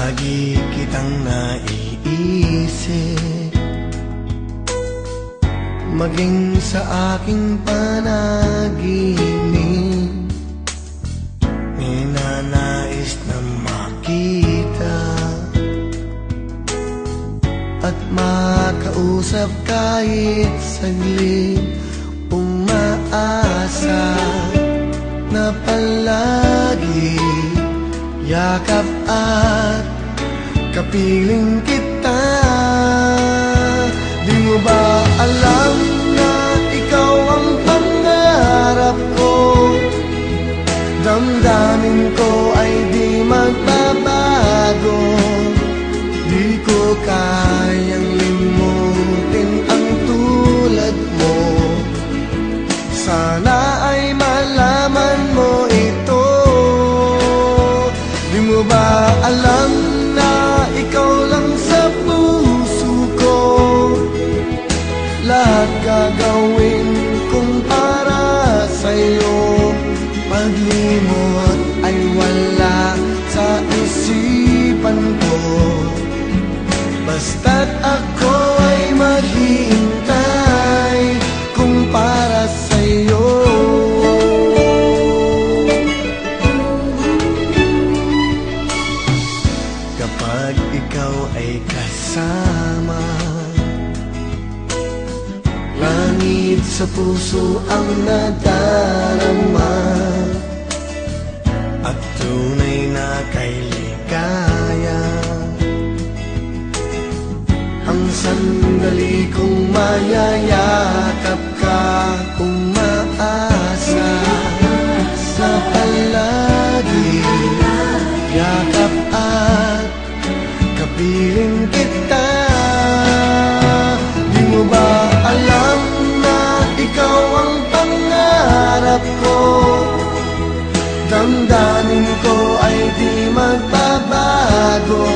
Lagi kitang naiisip, maging sa aking panaginip. Ninanais na makita at makausap kahit saglit. Umaasa na palagi yakap at kapiling kita. Di mo ba alam na ikaw ang pangarap ko? Damdamin ko ay di magbabago. Di ko kayang limutin ang tulad mo. Sana ay malaman mo ito. Di mo ba alam na ikaw lang sa puso ko? Lahat gagawin kong para sa'yo. Paglimot ay wala sa isipan ko. Basta't ako ay maghihintay kung para sa'yo. Kapag ikaw ay kasama, langit sa puso ang nadarama, at tunay na kay ligaya. Ang sandali kong mayayakap ka, umaasa na palagi yakap at kapiling kita. Di mo ba alam na ikaw ang pangarap ko? Damdamin ko ay di magbabago.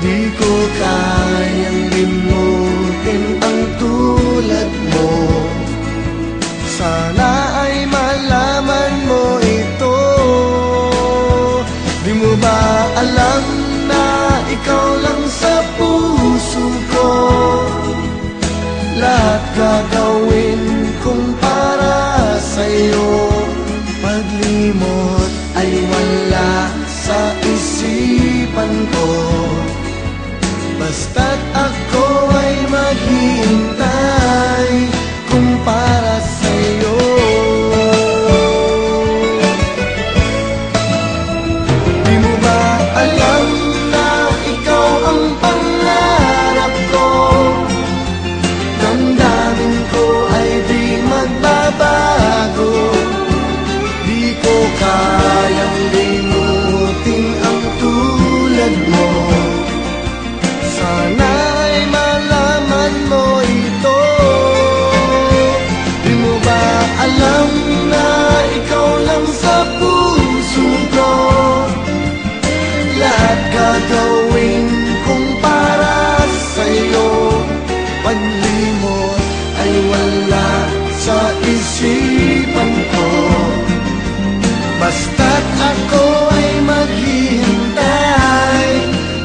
Di ko kayang limutin ang tulad mo. Sana ay malaman mo ito. Di mo ba alam na ikaw lang sa puso ko? Lahat gagawin kong para sa'yo. Paglimot ay wala sa isipan ko. Basta't ako ay maghihintay kung para sa'yo. Di mo ba alam na ikaw ang pangarap ko? Damdamin ko ay di magbabago. Di ko kayang limutin ang tulad mo. Sana ay malaman mo ito. Di mo ba alam na ikaw lang sa puso ko? Lahat gagawin kong para sa'yo. Paglimot ay wala sa isipan ko. Basta't ako ay maghihintay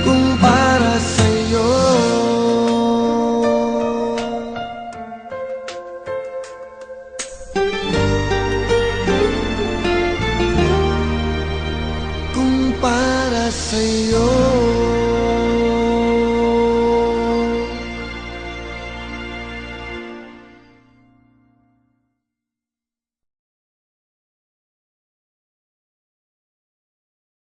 kung para sa'yo. Kung para sa'yo.